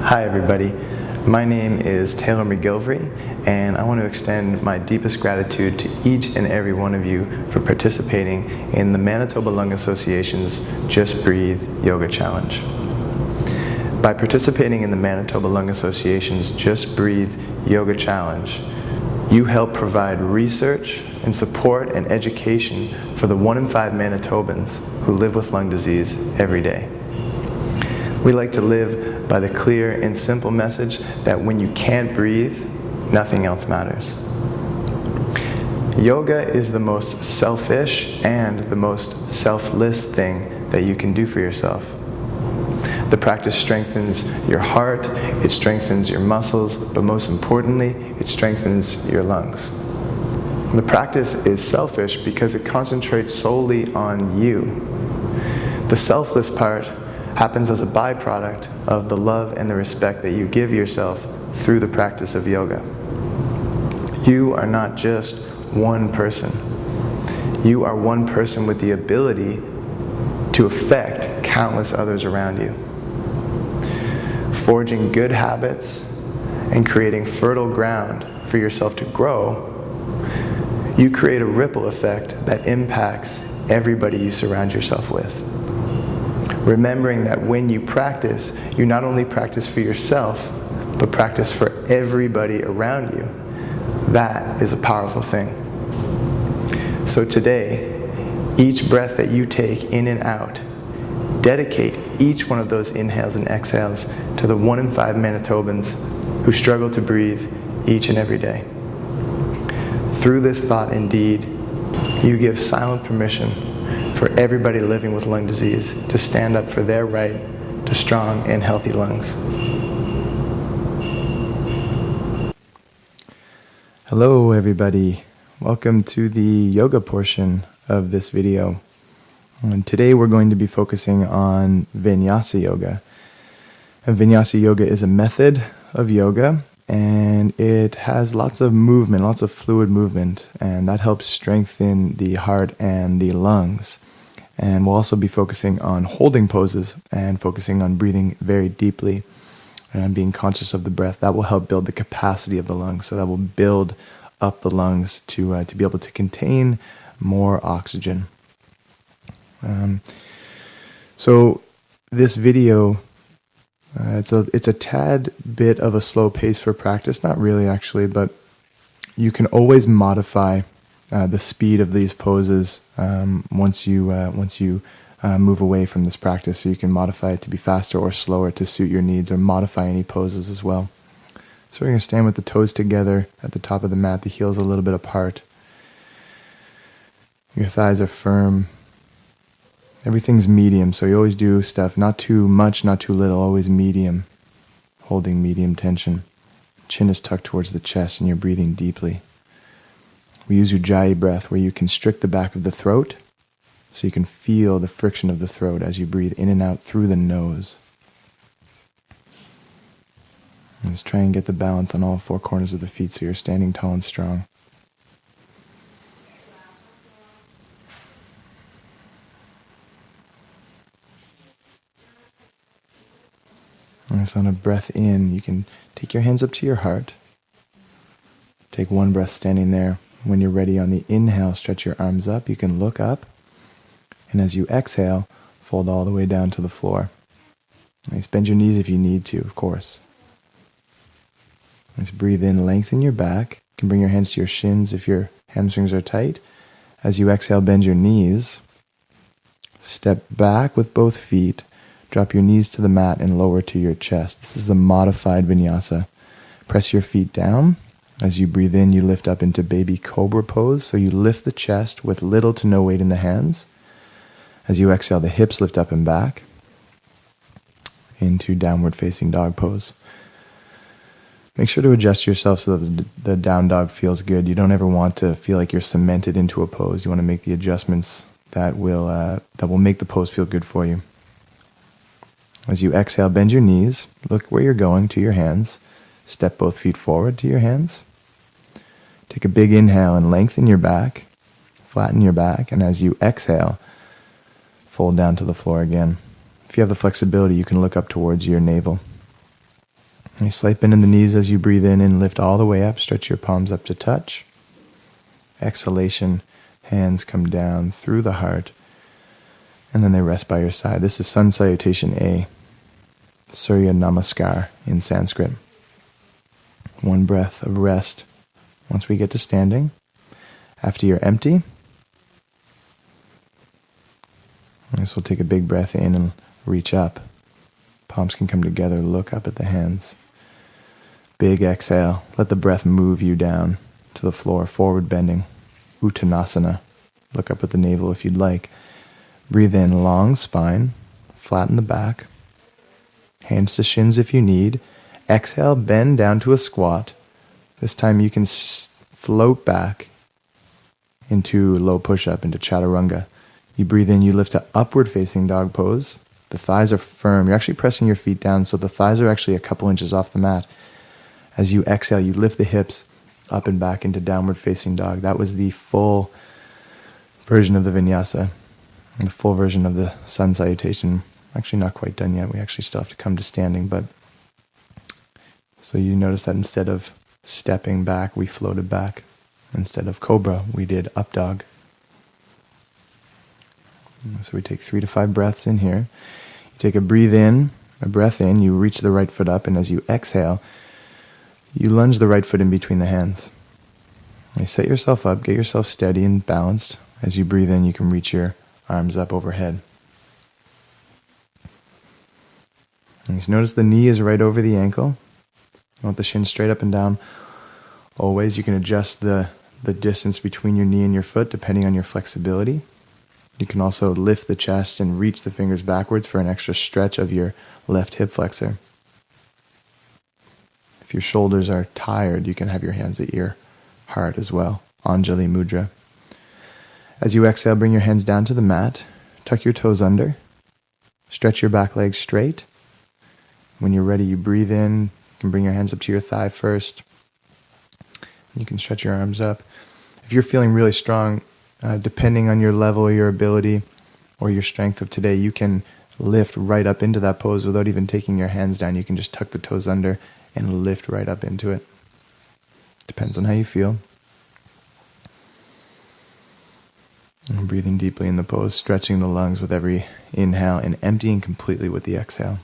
Hi everybody, my name is Taylor McGilvery and I want to extend my deepest gratitude to each and every one of you for participating in the Manitoba Lung Association's Just Breathe Yoga Challenge. By participating in the Manitoba Lung Association's Just Breathe Yoga Challenge, you help provide research and support and education for the 1 in 5 Manitobans who live with lung disease every day. We like to live by the clear and simple message that when you can't breathe, nothing else matters. Yoga is the most selfish and the most selfless thing that you can do for yourself. The practice strengthens your heart, it strengthens your muscles, but most importantly, it strengthens your lungs. The practice is selfish because it concentrates solely on you. The selfless part happens as a byproduct of the love and the respect that you give yourself through the practice of yoga. You are not just one person. You are one person with the ability to affect countless others around you. Forging good habits and creating fertile ground for yourself to grow, you create a ripple effect that impacts everybody you surround yourself with. Remembering that when you practice, you not only practice for yourself, but practice for everybody around you. That is a powerful thing. So today, each breath that you take in and out, dedicate each one of those inhales and exhales to the 1 in 5 Manitobans who struggle to breathe each and every day. Through this thought and deed, you give silent permission for everybody living with lung disease to stand up for their right to strong and healthy lungs. Hello everybody, welcome to the yoga portion of this video. And today we're going to be focusing on Vinyasa Yoga. And Vinyasa Yoga is a method of yoga and it has lots of movement, lots of fluid movement, and that helps strengthen the heart and the lungs. And we'll also be focusing on holding poses and focusing on breathing very deeply and being conscious of the breath. That will help build the capacity of the lungs. So that will build up the lungs to be able to contain more oxygen. So this video, it's a tad bit of a slow pace for practice. Not really actually, but you can always modify the speed of these poses once you move away from this practice. So you can modify it to be faster or slower to suit your needs, or modify any poses as well. So we're going to stand with the toes together at the top of the mat, the heels a little bit apart. Your thighs are firm. Everything's medium, so you always do stuff not too much, not too little, always medium, holding medium tension. Chin is tucked towards the chest and you're breathing deeply. We use Ujjayi breath, where you constrict the back of the throat so you can feel the friction of the throat as you breathe in and out through the nose. And just try and get the balance on all 4 corners of the feet so you're standing tall and strong. And so on a breath in, you can take your hands up to your heart. Take 1 breath standing there. When you're ready on the inhale, stretch your arms up. You can look up. And as you exhale, fold all the way down to the floor. Nice. Bend your knees if you need to, of course. Let's breathe in, lengthen your back. You can bring your hands to your shins if your hamstrings are tight. As you exhale, bend your knees. Step back with both feet. Drop your knees to the mat and lower to your chest. This is a modified vinyasa. Press your feet down. As you breathe in, you lift up into baby cobra pose. So you lift the chest with little to no weight in the hands. As you exhale, the hips lift up and back into downward facing dog pose. Make sure to adjust yourself so that the down dog feels good. You don't ever want to feel like you're cemented into a pose. You want to make the adjustments that will make the pose feel good for you. As you exhale, bend your knees. Look where you're going to your hands. Step both feet forward to your hands. Take a big inhale and lengthen your back. Flatten your back. And as you exhale, fold down to the floor again. If you have the flexibility, you can look up towards your navel. A slight bend in the knees as you breathe in and lift all the way up. Stretch your palms up to touch. Exhalation, hands come down through the heart, and then they rest by your side. This is Sun Salutation A, Surya Namaskar in Sanskrit. One breath of rest once we get to standing. After you're empty, I guess we'll take a big breath in and reach up. Palms can come together, look up at the hands. Big exhale, let the breath move you down to the floor, forward bending. Uttanasana, look up at the navel if you'd like. Breathe in, long spine, flatten the back. Hands to shins if you need. Exhale, bend down to a squat. This time you can float back into low push-up, into chaturanga. You breathe in, you lift to upward facing dog pose. The thighs are firm. You're actually pressing your feet down, so the thighs are actually a couple inches off the mat. As you exhale, you lift the hips up and back into downward facing dog. That was the full version of the vinyasa, and the full version of the sun salutation. Actually not quite done yet. We actually still have to come to standing, but so you notice that instead of stepping back, we floated back. Instead of cobra, we did up dog. So we take 3 to 5 breaths in here. You take a breath in, you reach the right foot up, and as you exhale, you lunge the right foot in between the hands. You set yourself up, get yourself steady and balanced. As you breathe in, you can reach your arms up overhead. And just notice the knee is right over the ankle. You want the shin straight up and down. Always, you can adjust the distance between your knee and your foot depending on your flexibility. You can also lift the chest and reach the fingers backwards for an extra stretch of your left hip flexor. If your shoulders are tired, you can have your hands at your heart as well. Anjali Mudra. As you exhale, bring your hands down to the mat. Tuck your toes under. Stretch your back legs straight. When you're ready, you breathe in. You can bring your hands up to your thigh first. You can stretch your arms up. If you're feeling really strong, depending on your level, your ability, or your strength of today, you can lift right up into that pose without even taking your hands down. You can just tuck the toes under and lift right up into it. Depends on how you feel. And breathing deeply in the pose, stretching the lungs with every inhale and emptying completely with the exhale.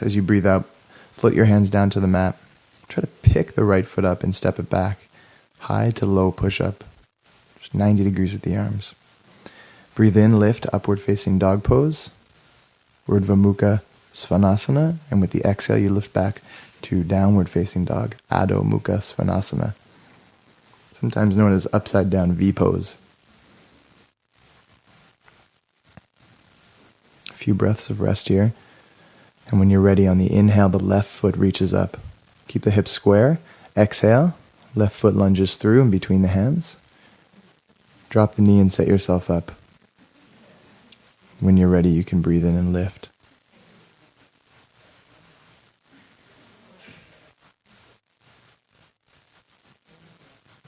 As you breathe out, float your hands down to the mat. Try to pick the right foot up and step it back. High to low push-up. Just 90 degrees with the arms. Breathe in, lift, upward facing dog pose. Urdhva Mukha Svanasana. And with the exhale, you lift back to downward facing dog. Adho Mukha Svanasana. Sometimes known as upside down V pose. A few breaths of rest here. And when you're ready, on the inhale, the left foot reaches up. Keep the hips square. Exhale. Left foot lunges through and between the hands. Drop the knee and set yourself up. When you're ready, you can breathe in and lift.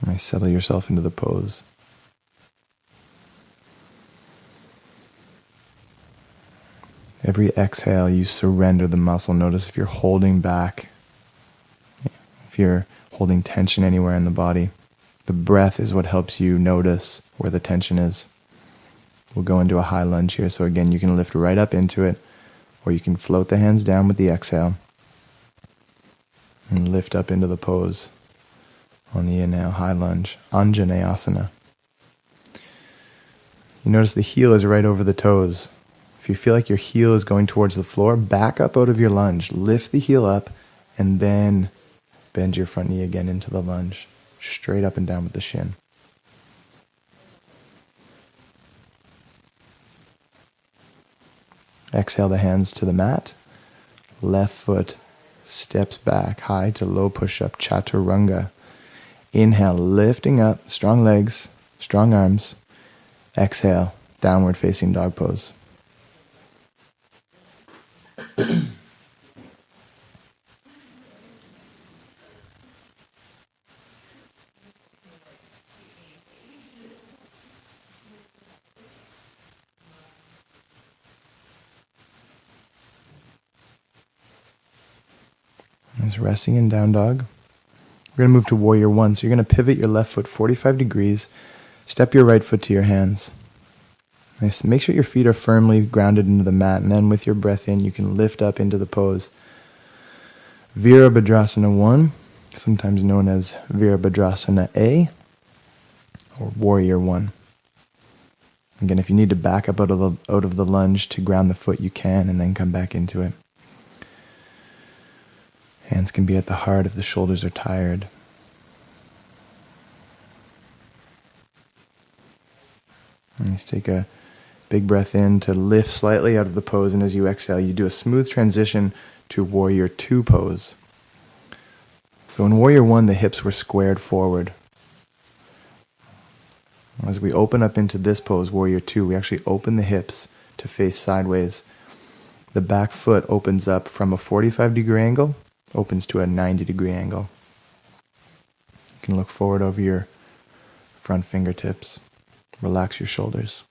Nice, settle yourself into the pose. Every exhale, you surrender the muscle. Notice if you're holding back, if you're holding tension anywhere in the body. The breath is what helps you notice where the tension is. We'll go into a high lunge here. So again, you can lift right up into it, or you can float the hands down with the exhale and lift up into the pose. On the inhale, high lunge, Anjaneyasana. You notice the heel is right over the toes. If you feel like your heel is going towards the floor, back up out of your lunge. Lift the heel up and then bend your front knee again into the lunge. Straight up and down with the shin. Exhale the hands to the mat. Left foot steps back, high to low push-up, chaturanga. Inhale, lifting up, strong legs, strong arms. Exhale, downward facing dog pose. Just resting in down dog. We're going to move to warrior one. So you're going to pivot your left foot 45 degrees. Step your right foot to your hands. Nice. Make sure your feet are firmly grounded into the mat. And then with your breath in, you can lift up into the pose. Virabhadrasana 1, sometimes known as Virabhadrasana A, or warrior 1. Again, if you need to back up out of the lunge to ground the foot, you can, and then come back into it. Hands can be at the heart if the shoulders are tired. And just take a big breath in to lift slightly out of the pose, and as you exhale, you do a smooth transition to warrior 2 pose. So in warrior 1, the hips were squared forward. As we open up into this pose, warrior 2, we actually open the hips to face sideways. The back foot opens up from a 45-degree angle, opens to a 90-degree angle. You can look forward over your front fingertips. Relax your shoulders.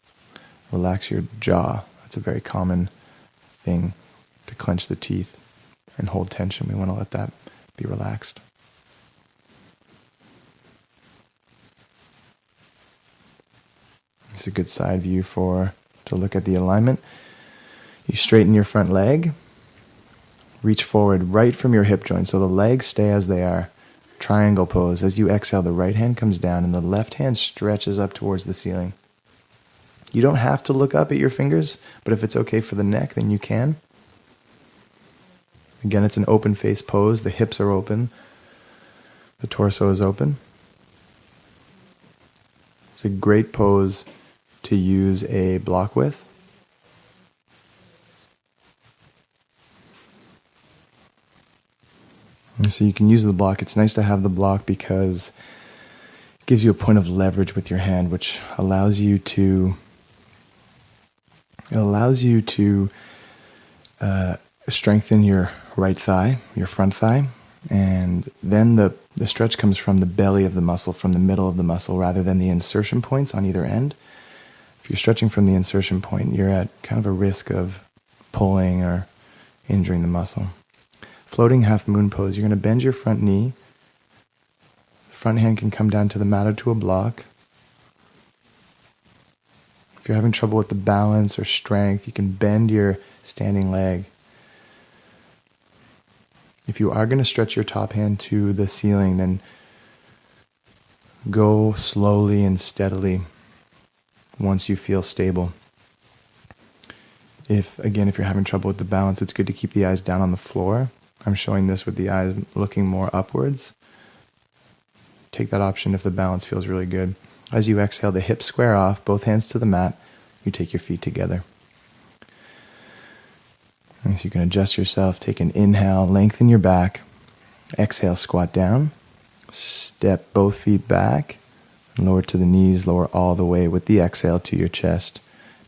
Relax your jaw. That's a very common thing, to clench the teeth and hold tension. We want to let that be relaxed. It's a good side view to look at the alignment. You straighten your front leg. Reach forward right from your hip joint, so the legs stay as they are. Triangle pose. As you exhale, the right hand comes down and the left hand stretches up towards the ceiling. You don't have to look up at your fingers, but if it's okay for the neck, then you can. Again, it's an open face pose. The hips are open. The torso is open. It's a great pose to use a block with. And so you can use the block. It's nice to have the block because it gives you a point of leverage with your hand, which allows you to strengthen your right thigh, your front thigh, and then the stretch comes from the belly of the muscle, from the middle of the muscle, rather than the insertion points on either end. If you're stretching from the insertion point, you're at kind of a risk of pulling or injuring the muscle. Floating half moon pose, you're going to bend your front knee. Front hand can come down to the mat or to a block. If you're having trouble with the balance or strength, you can bend your standing leg. If you are going to stretch your top hand to the ceiling, then go slowly and steadily once you feel stable. If you're having trouble with the balance, it's good to keep the eyes down on the floor. I'm showing this with the eyes looking more upwards. Take that option if the balance feels really good. As you exhale, the hips square off, both hands to the mat. You take your feet together. And so you can adjust yourself. Take an inhale, lengthen your back. Exhale, squat down. Step both feet back. Lower to the knees, lower all the way with the exhale to your chest.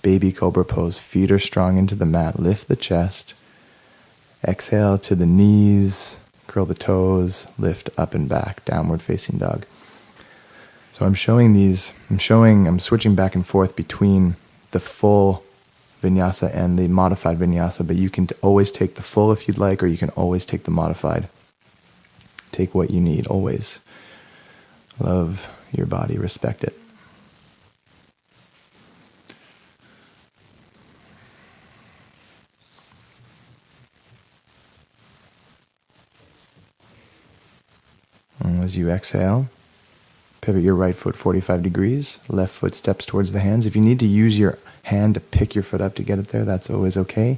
Baby cobra pose. Feet are strong into the mat. Lift the chest. Exhale to the knees. Curl the toes. Lift up and back. Downward facing dog. So I'm switching back and forth between the full vinyasa and the modified vinyasa, but you can always take the full if you'd like, or you can always take the modified. Take what you need, always. Love your body, respect it. And as you exhale, pivot your right foot 45 degrees, left foot steps towards the hands. If you need to use your hand to pick your foot up to get it there, that's always okay.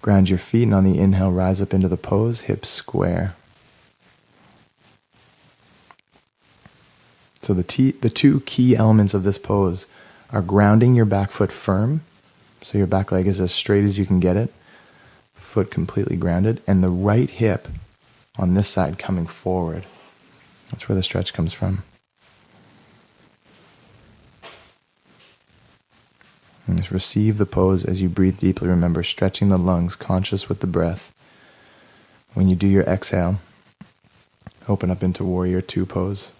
Ground your feet, and on the inhale, rise up into the pose, hips square. So the two key elements of this pose are grounding your back foot firm, so your back leg is as straight as you can get it, foot completely grounded, and the right hip on this side coming forward. That's where the stretch comes from. And just receive the pose as you breathe deeply. Remember, stretching the lungs, conscious with the breath. When you do your exhale, open up into warrior 2 pose.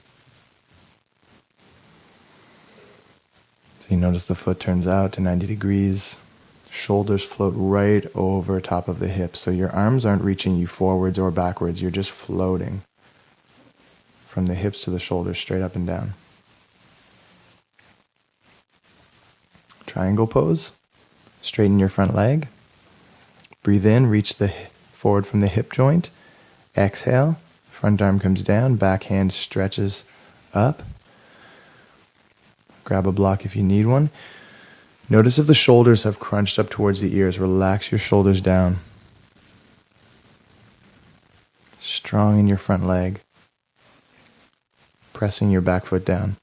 So you notice the foot turns out to 90 degrees. Shoulders float right over top of the hips, so your arms aren't reaching you forwards or backwards. You're just floating from the hips to the shoulders, straight up and down. Triangle pose. Straighten your front leg. Breathe in, reach the forward from the hip joint. Exhale, front arm comes down, back hand stretches up. Grab a block if you need one. Notice if the shoulders have crunched up towards the ears. Relax your shoulders down. Strong in your front leg. Pressing your back foot down.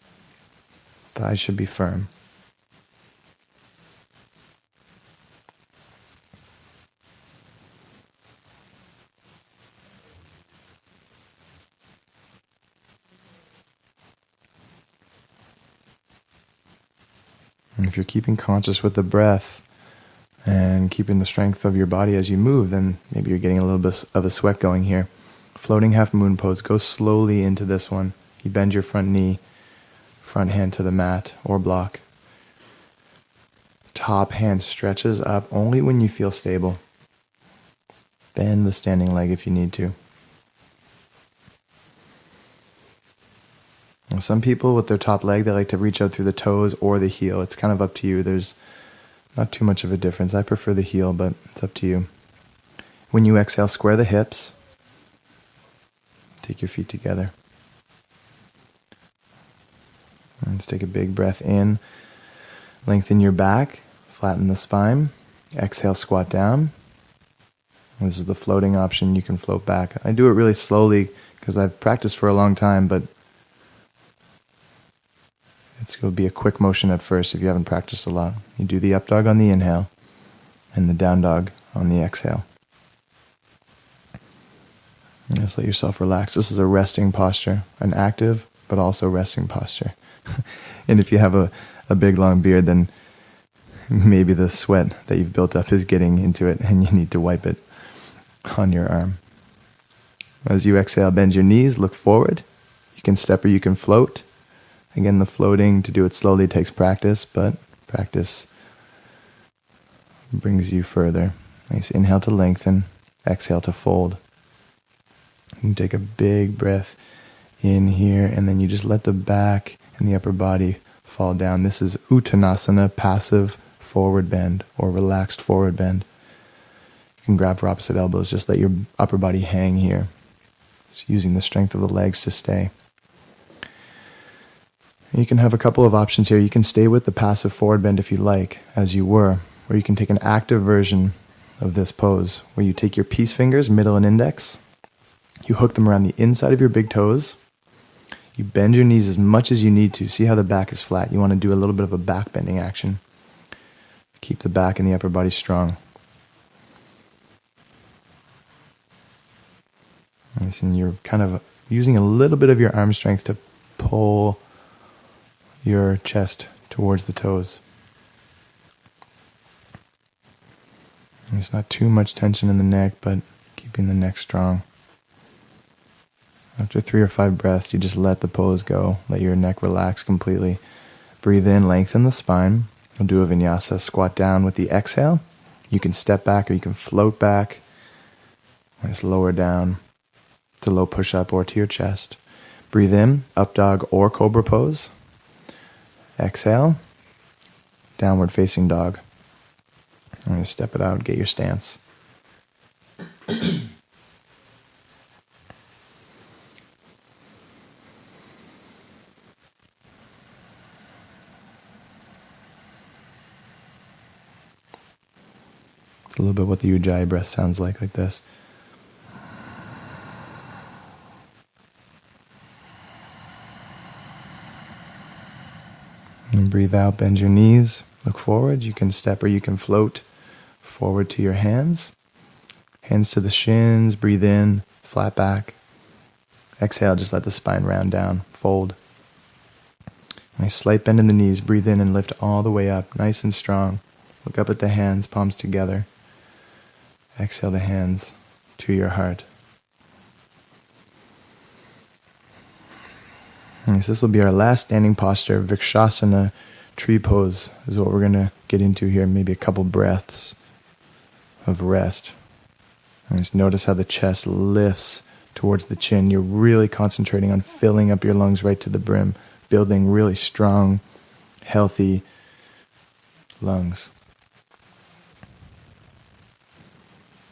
Thighs should be firm. And if you're keeping conscious with the breath and keeping the strength of your body as you move, then maybe you're getting a little bit of a sweat going here. Floating half moon pose. Go slowly into this one. You bend your front knee, front hand to the mat or block. Top hand stretches up only when you feel stable. Bend the standing leg if you need to. Some people with their top leg, they like to reach out through the toes or the heel. It's kind of up to you. There's not too much of a difference. I prefer the heel, but it's up to you. When you exhale, square the hips. Take your feet together. And let's take a big breath in. Lengthen your back. Flatten the spine. Exhale, squat down. This is the floating option. You can float back. I do it really slowly because I've practiced for a long time, but it's going to be a quick motion at first if you haven't practiced a lot. You do the up dog on the inhale and the down dog on the exhale. And just let yourself relax. This is a resting posture, an active but also resting posture. And if you have a big long beard, then maybe the sweat that you've built up is getting into it and you need to wipe it on your arm. As you exhale, bend your knees, look forward. You can step or you can float. Again, the floating, to do it slowly, takes practice, but practice brings you further. Nice inhale to lengthen, exhale to fold. You can take a big breath in here, and then you just let the back and the upper body fall down. This is Uttanasana, passive forward bend, or relaxed forward bend. You can grab for opposite elbows, just let your upper body hang here. Just using the strength of the legs to stay. You can have a couple of options here. You can stay with the passive forward bend if you like, as you were, or you can take an active version of this pose, where you take your peace fingers, middle and index, you hook them around the inside of your big toes, you bend your knees as much as you need to. See how the back is flat. You want to do a little bit of a back bending action. Keep the back and the upper body strong. And you're kind of using a little bit of your arm strength to pull your chest towards the toes. There's not too much tension in the neck, but keeping the neck strong. After 3 or 5 breaths, you just let the pose go. Let your neck relax completely. Breathe in, lengthen the spine. We'll do a vinyasa. Squat down with the exhale. You can step back or you can float back. Just lower down to low push-up or to your chest. Breathe in, up dog or cobra pose. Exhale, downward facing dog. I'm going to step it out, get your stance. It's a little bit what the Ujjayi breath sounds like this. And breathe out, bend your knees, look forward. You can step or you can float forward to your hands. Hands to the shins, breathe in, flat back. Exhale, just let the spine round down, fold. Nice slight bend in the knees, breathe in and lift all the way up, nice and strong. Look up at the hands, palms together. Exhale the hands to your heart. Nice. This will be our last standing posture, Vrikshasana, Tree pose is what we're going to get into here. Maybe a couple breaths of rest. And just notice how the chest lifts towards the chin. You're really concentrating on filling up your lungs right to the brim, building really strong, healthy lungs.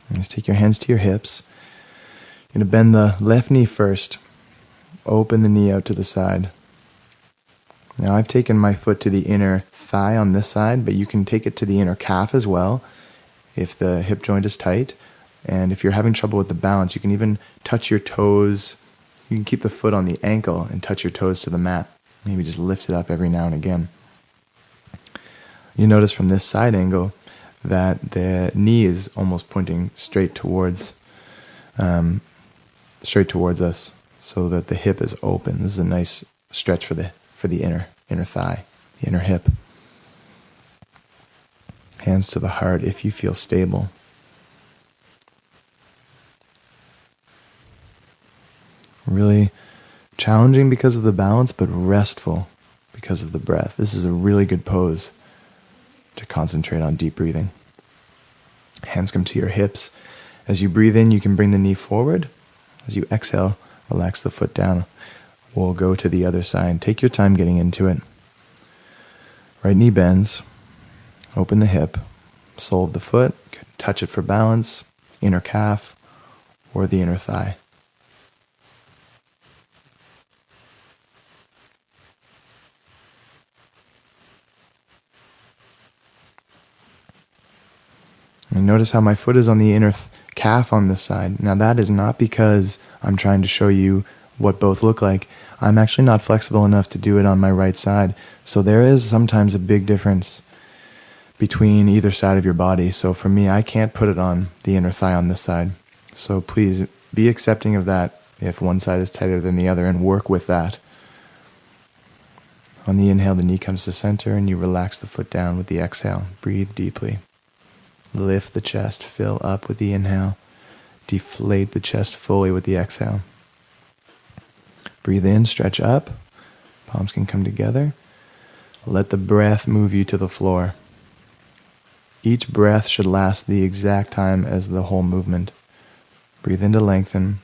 And just take your hands to your hips. You're going to bend the left knee first. Open the knee out to the side. Now I've taken my foot to the inner thigh on this side, but you can take it to the inner calf as well if the hip joint is tight. And if you're having trouble with the balance, you can even touch your toes. You can keep the foot on the ankle and touch your toes to the mat. Maybe just lift it up every now and again. You notice from this side angle that the knee is almost pointing straight towards us, so that the hip is open. This is a nice stretch for the inner thigh, the inner hip. Hands to the heart if you feel stable. Really challenging because of the balance, but restful because of the breath. This is a really good pose to concentrate on deep breathing. Hands come to your hips. As you breathe in, you can bring the knee forward. As you exhale, relax the foot down. We'll go to the other side. Take your time getting into it. Right knee bends. Open the hip. Sole of the foot. Touch it for balance. Inner calf or the inner thigh. And notice how my foot is on the inner calf on this side. Now that is not because I'm trying to show you what both look like. I'm actually not flexible enough to do it on my right side. So there is sometimes a big difference between either side of your body. So for me, I can't put it on the inner thigh on this side. So please be accepting of that if one side is tighter than the other, and work with that. On the inhale, the knee comes to center and you relax the foot down with the exhale. Breathe deeply. Lift the chest, fill up with the inhale. Deflate the chest fully with the exhale. Breathe in, stretch up. Palms can come together. Let the breath move you to the floor. Each breath should last the exact time as the whole movement. Breathe in to lengthen.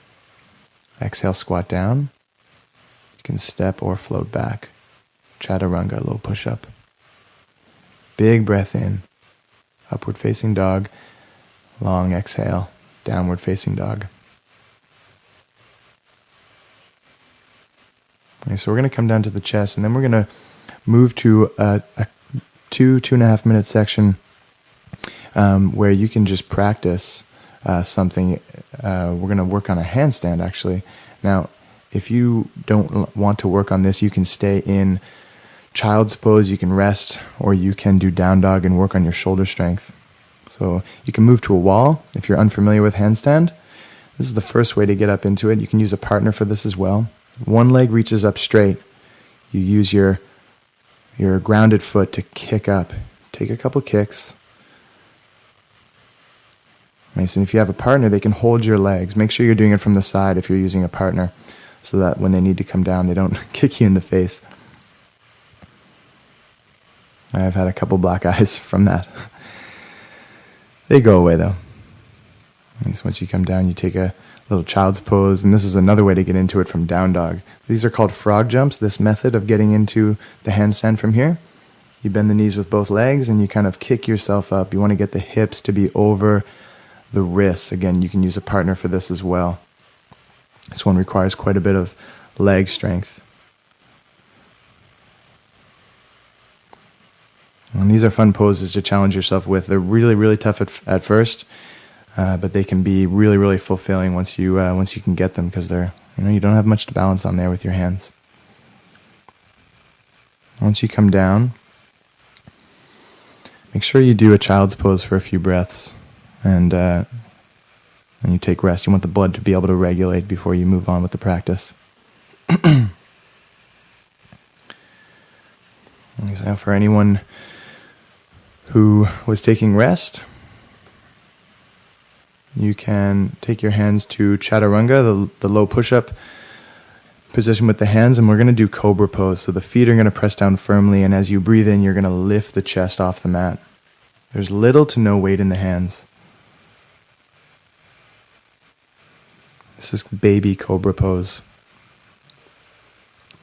Exhale, squat down. You can step or float back. Chaturanga, low push-up. Big breath in. Upward facing dog. Long exhale. Downward facing dog. Okay, so we're going to come down to the chest, and then we're going to move to a 2.5 minute section where you can just practice something. We're going to work on a handstand, actually. Now, if you don't want to work on this, you can stay in child's pose, you can rest, or you can do down dog and work on your shoulder strength. So you can move to a wall if you're unfamiliar with handstand. This is the first way to get up into it. You can use a partner for this as well. One leg reaches up straight. You use your grounded foot to kick up. Take a couple kicks. Nice. And if you have a partner, they can hold your legs. Make sure you're doing it from the side if you're using a partner, so that when they need to come down, they don't kick you in the face. I've had a couple black eyes from that. They go away though. Nice. Once you come down, you take a little child's pose, and this is another way to get into it from down dog. These are called frog jumps, this method of getting into the handstand from here. You bend the knees with both legs and you kind of kick yourself up. You want to get the hips to be over the wrists. Again, you can use a partner for this as well. This one requires quite a bit of leg strength. And these are fun poses to challenge yourself with. They're really, really tough at first, but they can be really, really fulfilling once you can get them, because you don't have much to balance on there with your hands. Once you come down, make sure you do a child's pose for a few breaths, and you take rest. You want the blood to be able to regulate before you move on with the practice. So for anyone who was taking rest, you can take your hands to chaturanga, the low push-up position with the hands, and we're going to do cobra pose. So the feet are going to press down firmly, and as you breathe in, you're going to lift the chest off the mat. There's little to no weight in the hands. This is baby cobra pose.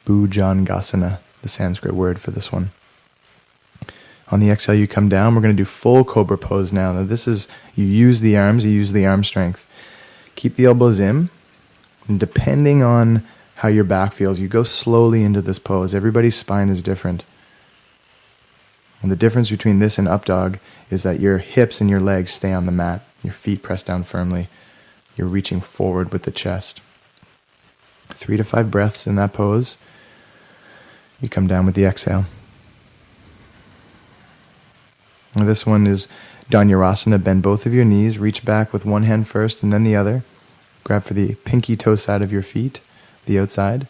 Bhujangasana, the Sanskrit word for this one. On the exhale, you come down. We're going to do full cobra pose now. Now this is, you use the arms, you use the arm strength. Keep the elbows in, and depending on how your back feels, you go slowly into this pose. Everybody's spine is different. And the difference between this and up dog is that your hips and your legs stay on the mat. Your feet press down firmly. You're reaching forward with the chest. 3 to 5 breaths in that pose. You come down with the exhale. Now this one is Dhanurasana. Bend both of your knees. Reach back with one hand first and then the other. Grab for the pinky toe side of your feet, the outside.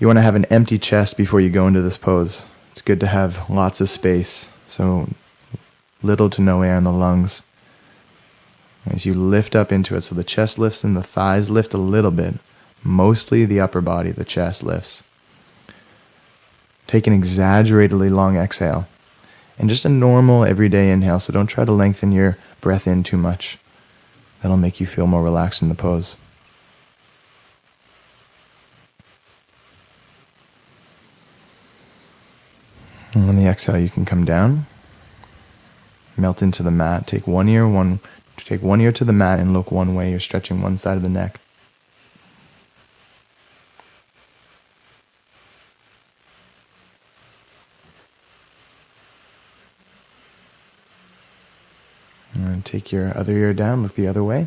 You want to have an empty chest before you go into this pose. It's good to have lots of space, so little to no air in the lungs. As you lift up into it, so the chest lifts and the thighs lift a little bit. Mostly the upper body, the chest lifts. Take an exaggeratedly long exhale. And just a normal everyday inhale, so don't try to lengthen your breath in too much. That'll make you feel more relaxed in the pose. And on the exhale, you can come down, melt into the mat. Take one ear to the mat and look one way. You're stretching one side of the neck. And take your other ear down, look the other way.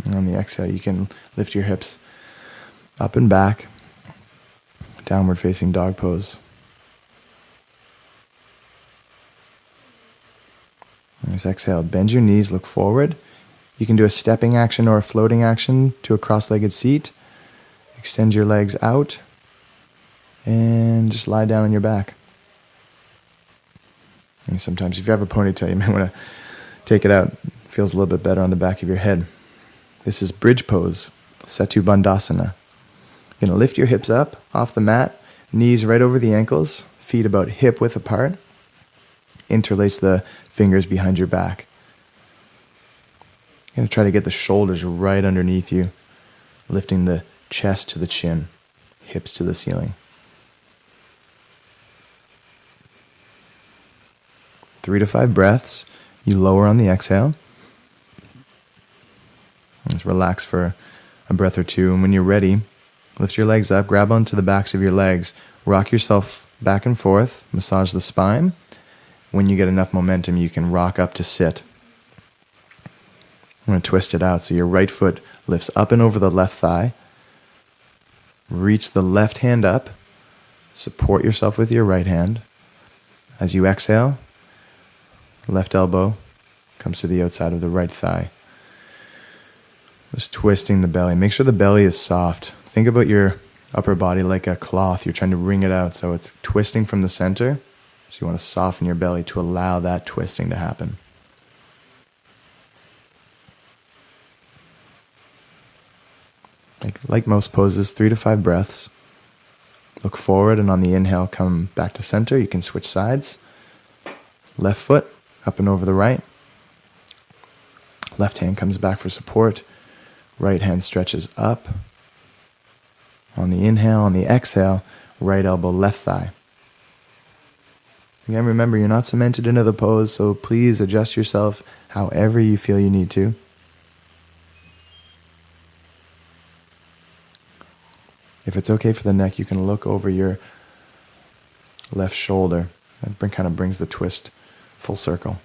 And on the exhale, you can lift your hips up and back, downward facing dog pose. And as exhale, bend your knees, look forward. You can do a stepping action or a floating action to a cross-legged seat. Extend your legs out and just lie down on your back. And sometimes if you have a ponytail, you might want to take it out. It feels a little bit better on the back of your head. This is bridge pose, Setu Bandhasana. You're going to lift your hips up off the mat, knees right over the ankles, feet about hip width apart. Interlace the fingers behind your back. You're going to try to get the shoulders right underneath you, lifting the chest to the chin, hips to the ceiling. 3 to 5 breaths. You lower on the exhale. Just relax for a breath or two. And when you're ready, lift your legs up, grab onto the backs of your legs, rock yourself back and forth, massage the spine. When you get enough momentum, you can rock up to sit. I'm going to twist it out. So your right foot lifts up and over the left thigh. Reach the left hand up. Support yourself with your right hand. As you exhale, left elbow comes to the outside of the right thigh. Just twisting the belly. Make sure the belly is soft. Think about your upper body like a cloth. You're trying to wring it out, so it's twisting from the center. So you want to soften your belly to allow that twisting to happen. Like most poses, 3 to 5 breaths. Look forward, and on the inhale, come back to center. You can switch sides. Left foot up and over the right. Left hand comes back for support. Right hand stretches up. On the inhale, on the exhale, right elbow, left thigh. Again, remember, you're not cemented into the pose, so please adjust yourself however you feel you need to. If it's okay for the neck, you can look over your left shoulder. That kind of brings the twist full circle.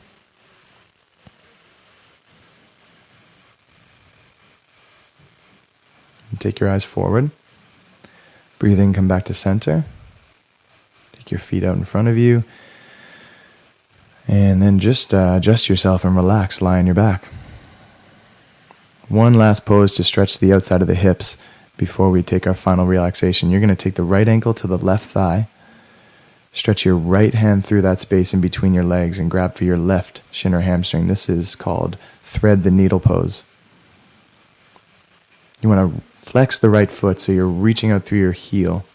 And take your eyes forward. Breathe in, come back to center. Take your feet out in front of you. And then just adjust yourself and relax, lie on your back. One last pose to stretch the outside of the hips before we take our final relaxation. You're going to take the right ankle to the left thigh. Stretch your right hand through that space in between your legs and grab for your left shin or hamstring. This is called thread the needle pose. You want to flex the right foot so you're reaching out through your heel.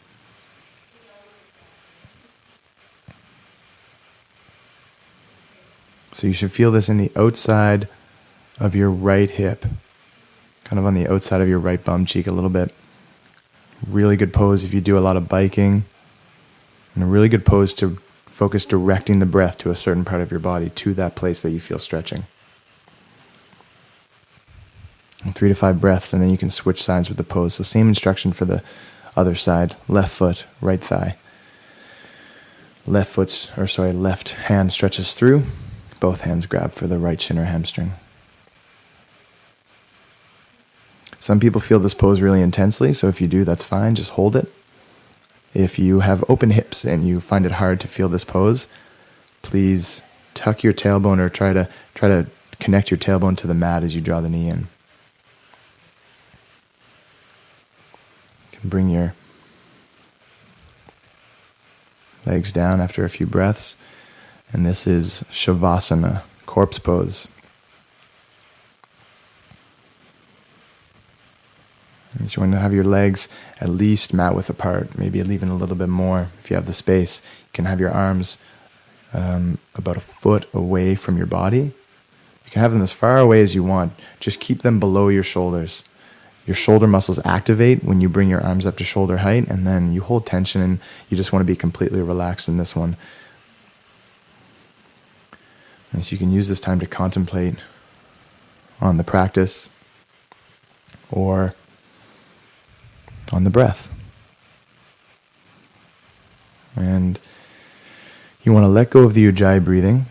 So you should feel this in the outside of your right hip, kind of on the outside of your right bum cheek a little bit. Really good pose if you do a lot of biking, and a really good pose to focus directing the breath to a certain part of your body, to that place that you feel stretching. And 3 to 5 breaths, and then you can switch sides with the pose. So same instruction for the other side. Left foot, right thigh. Left hand stretches through. Both hands grab for the right shin or hamstring. Some people feel this pose really intensely, so if you do, that's fine. Just hold it. If you have open hips and you find it hard to feel this pose, please tuck your tailbone or try to connect your tailbone to the mat as you draw the knee in. You can bring your legs down after a few breaths, and this is Shavasana, corpse pose. You want to have your legs at least mat width apart, maybe even a little bit more if you have the space. You can have your arms about a foot away from your body. You can have them as far away as you want. Just keep them below your shoulders. Your shoulder muscles activate when you bring your arms up to shoulder height, and then you hold tension and you just want to be completely relaxed in this one. And so you can use this time to contemplate on the practice or on the breath. And you want to let go of the Ujjayi breathing.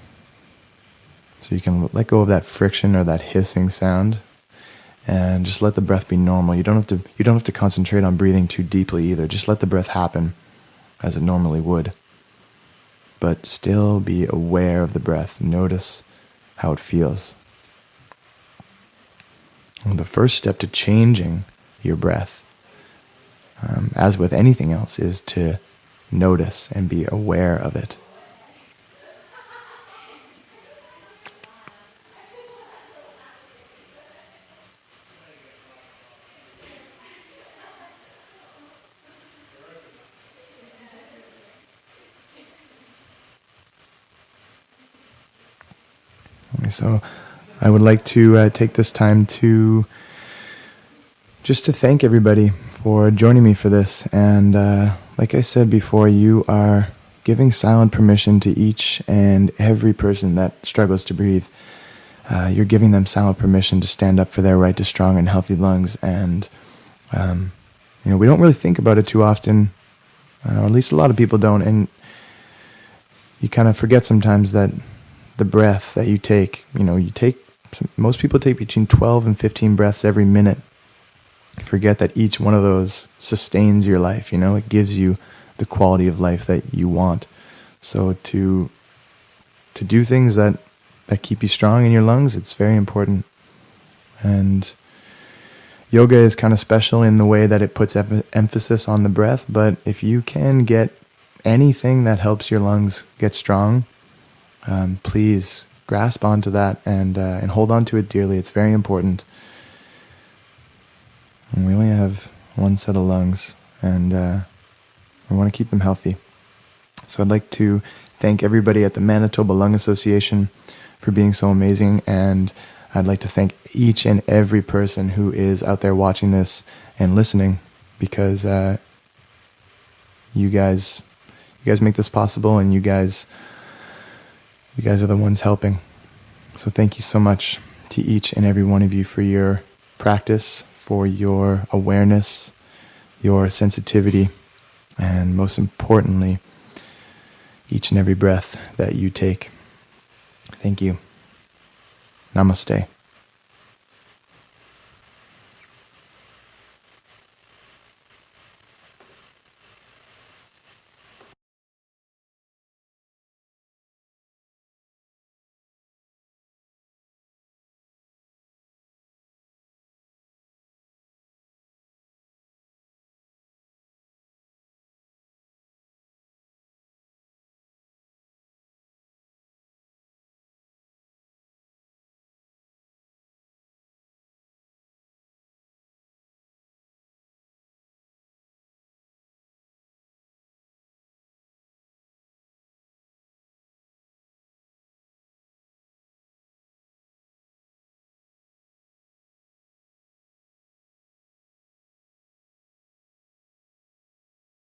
So you can let go of that friction or that hissing sound and just let the breath be normal. You don't have to concentrate on breathing too deeply either. Just let the breath happen as it normally would. But still be aware of the breath. Notice how it feels. And the first step to changing your breath, as with anything else, is to notice and be aware of it. So I would like to take this time to thank everybody for joining me for this. And like I said before, you are giving silent permission to each and every person that struggles to breathe. You're giving them silent permission to stand up for their right to strong and healthy lungs. And we don't really think about it too often, or at least a lot of people don't. And you kind of forget sometimes that the breath that you take, most people take between 12 and 15 breaths every minute. Forget that each one of those sustains your life. It gives you the quality of life that you want. So to do things that keep you strong in your lungs, it's very important. And yoga is kind of special in the way that it puts emphasis on the breath. But if you can get anything that helps your lungs get strong, please grasp onto that and hold on to it dearly. It's very important. And we only have one set of lungs, and we want to keep them healthy. So I'd like to thank everybody at the Manitoba Lung Association for being so amazing, and I'd like to thank each and every person who is out there watching this and listening, because you guys make this possible, and you guys are the ones helping. So thank you so much to each and every one of you for your practice, for your awareness, your sensitivity, and most importantly, each and every breath that you take. Thank you. Namaste.